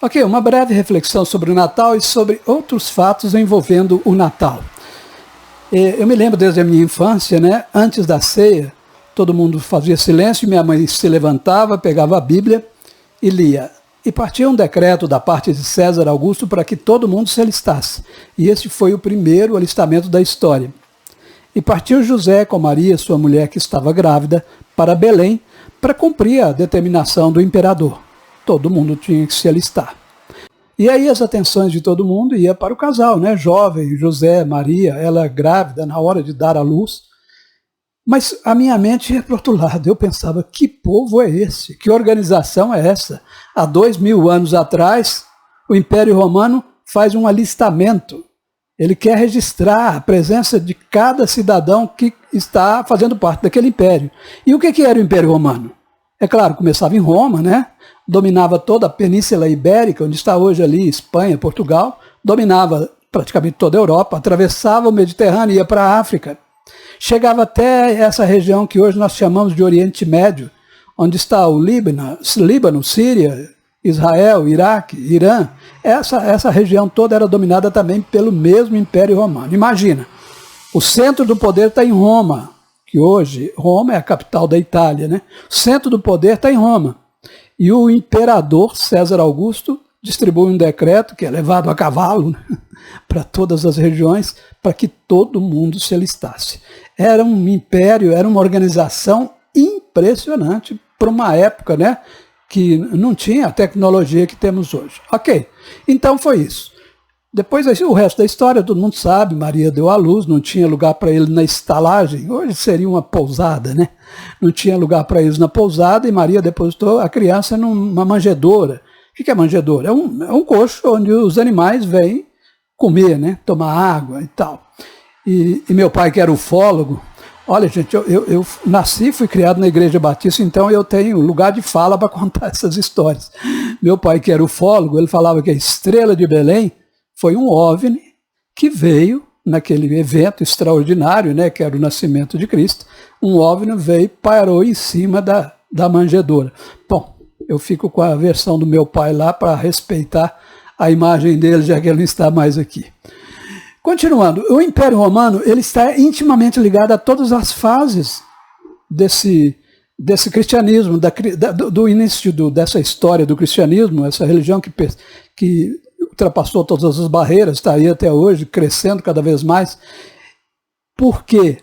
Ok, uma breve reflexão sobre o Natal e sobre outros fatos envolvendo o Natal. Eu me lembro desde a minha infância, né, antes da ceia, todo mundo fazia silêncio, minha mãe se levantava, pegava a Bíblia e lia. E partia um decreto da parte de César Augusto para que todo mundo se alistasse. E esse foi o primeiro alistamento da história. E partiu José com Maria, sua mulher que estava grávida, para Belém, para cumprir a determinação do imperador. Todo mundo tinha que se alistar. E aí as atenções de todo mundo ia para o casal, né? Jovem, José, Maria, ela grávida, na hora de dar à luz. Mas a minha mente ia para o outro lado. Eu pensava, que povo é esse? Que organização é essa? Há 2000 anos atrás, o Império Romano faz um alistamento. Ele quer registrar a presença de cada cidadão que está fazendo parte daquele império. E o que era o Império Romano? É claro, começava em Roma, né? Dominava toda a Península Ibérica, onde está hoje ali Espanha, Portugal, dominava praticamente toda a Europa, atravessava o Mediterrâneo e ia para a África. Chegava até essa região que hoje nós chamamos de Oriente Médio, onde está o Líbano, Síria, Israel, Iraque, Irã. Essa região toda era dominada também pelo mesmo Império Romano. Imagina, o centro do poder está em Roma, que hoje Roma é a capital da Itália, né? O centro do poder está em Roma. E o imperador César Augusto distribui um decreto, que é levado a cavalo, né, para todas as regiões, para que todo mundo se alistasse. Era um império, era uma organização impressionante para uma época, né, que não tinha a tecnologia que temos hoje. Ok, então foi isso. Depois o resto da história, todo mundo sabe, Maria deu à luz, não tinha lugar para ele na estalagem, hoje seria uma pousada, né? Não tinha lugar para eles na pousada e Maria depositou a criança numa manjedoura. O que é manjedoura? É um coxo onde os animais vêm comer, né? Tomar água e tal. E meu pai, que era ufólogo, olha gente, eu nasci, fui criado na Igreja Batista, então eu tenho lugar de fala para contar essas histórias. Meu pai, que era ufólogo, ele falava que a estrela de Belém foi um OVNI que veio naquele evento extraordinário, né, que era o nascimento de Cristo. Um OVNI veio e parou em cima da manjedoura. Bom, eu fico com a versão do meu pai lá para respeitar a imagem dele, já que ele não está mais aqui. Continuando, o Império Romano ele está intimamente ligado a todas as fases desse cristianismo, do início dessa história do cristianismo, essa religião que ultrapassou todas as barreiras, está aí até hoje, crescendo cada vez mais. Por quê?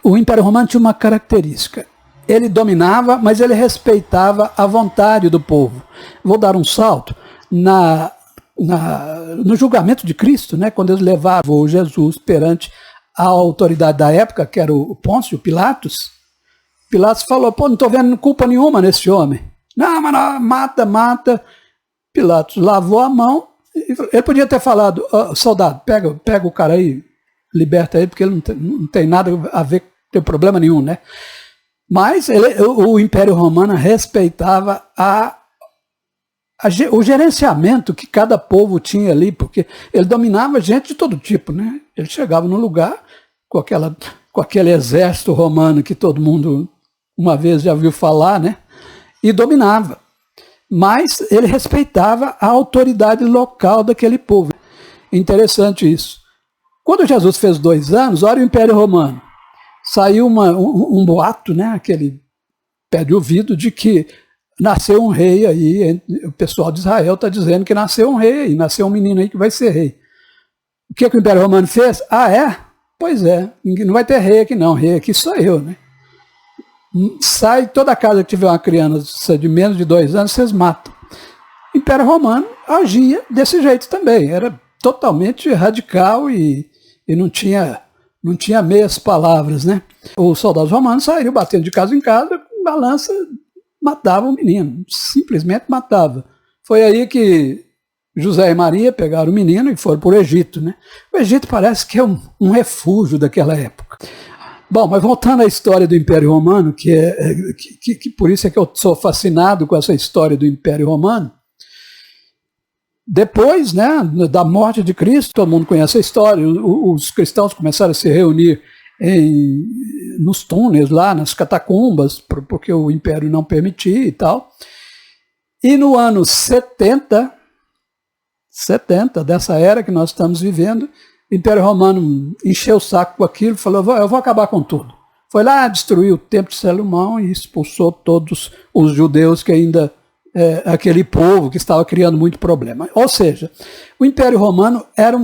O Império Romano tinha uma característica. Ele dominava, mas ele respeitava a vontade do povo. Vou dar um salto. No julgamento de Cristo, né, quando eles levavam Jesus perante a autoridade da época, que era o Pôncio Pilatos, Pilatos falou, não estou vendo culpa nenhuma nesse homem. Não, mas não, mata. Pilatos lavou a mão, ele podia ter falado, soldado, pega o cara aí, liberta ele, porque ele não tem nada a ver, não tem problema nenhum, né? Mas o Império Romano respeitava o gerenciamento que cada povo tinha ali, porque ele dominava gente de todo tipo, né? Ele chegava num lugar com aquele exército romano que todo mundo uma vez já viu falar, né? E dominava. Mas ele respeitava a autoridade local daquele povo. Interessante isso. Quando Jesus fez 2 anos, olha o Império Romano. Saiu um boato, né, aquele pé de ouvido, de que nasceu um rei aí. O pessoal de Israel está dizendo que nasceu um rei aí, nasceu um menino aí que vai ser rei. O que o Império Romano fez? Ah, é? Pois é, não vai ter rei aqui não, rei aqui sou eu, né? Sai toda casa que tiver uma criança de menos de 2 anos, vocês matam. O Império Romano agia desse jeito também, era totalmente radical e não tinha meias palavras, né? Os soldados romanos saíram batendo de casa em casa, com balança, matavam o menino, simplesmente matava. Foi aí que José e Maria pegaram o menino e foram para o Egito, né? O Egito parece que é um refúgio daquela época. Bom, mas voltando à história do Império Romano, que por isso é que eu sou fascinado com essa história do Império Romano, depois, né, da morte de Cristo, todo mundo conhece a história, os cristãos começaram a se reunir nos túneis lá, nas catacumbas, porque o Império não permitia e tal. E no ano 70 dessa era que nós estamos vivendo, o Império Romano encheu o saco com aquilo, falou, eu vou acabar com tudo. Foi lá, destruiu o Templo de Salomão e expulsou todos os judeus que ainda, aquele povo que estava criando muito problema. Ou seja, o Império Romano era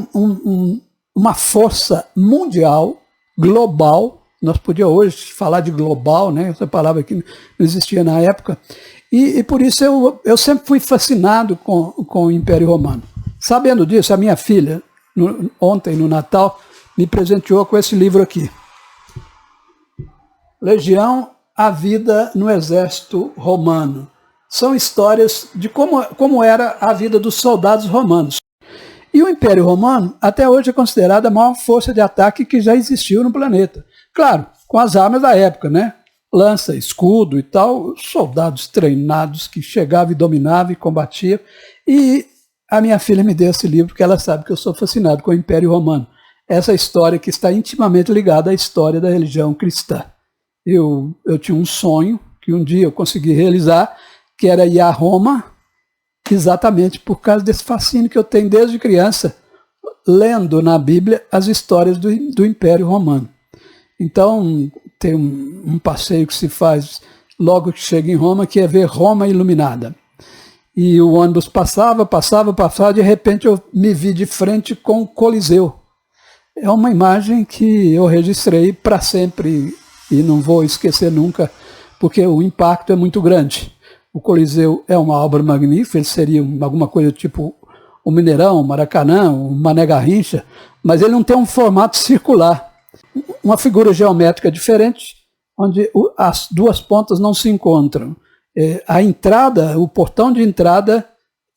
uma força mundial, global. Nós podíamos hoje falar de global, né? Essa palavra que não existia na época. E por isso eu sempre fui fascinado com o Império Romano. Sabendo disso, a minha filha, ontem no Natal, me presenteou com esse livro aqui. Legião, a vida no exército romano. São histórias de como era a vida dos soldados romanos. E o Império Romano, até hoje, é considerado a maior força de ataque que já existiu no planeta. Claro, com as armas da época, né? Lança, escudo e tal, soldados treinados que chegavam e dominavam e combatiam. E a minha filha me deu esse livro porque ela sabe que eu sou fascinado com o Império Romano. Essa história que está intimamente ligada à história da religião cristã. Eu tinha um sonho que um dia eu consegui realizar, que era ir a Roma, exatamente por causa desse fascínio que eu tenho desde criança, lendo na Bíblia as histórias do Império Romano. Então, tem um passeio que se faz logo que chega em Roma, que é ver Roma iluminada. E o ônibus passava, de repente eu me vi de frente com o Coliseu. É uma imagem que eu registrei para sempre e não vou esquecer nunca, porque o impacto é muito grande. O Coliseu é uma obra magnífica, ele seria alguma coisa tipo o Mineirão, o Maracanã, o Mané Garrincha, mas ele não tem um formato circular. Uma figura geométrica diferente, onde as duas pontas não se encontram. A entrada, o portão de entrada,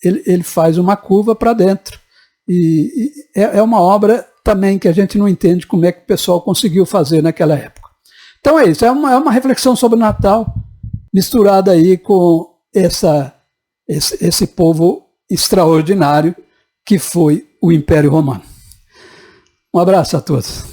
ele faz uma curva para dentro. E é uma obra também que a gente não entende como é que o pessoal conseguiu fazer naquela época. Então é isso, é uma reflexão sobre o Natal, misturada aí com esse povo extraordinário que foi o Império Romano. Um abraço a todos.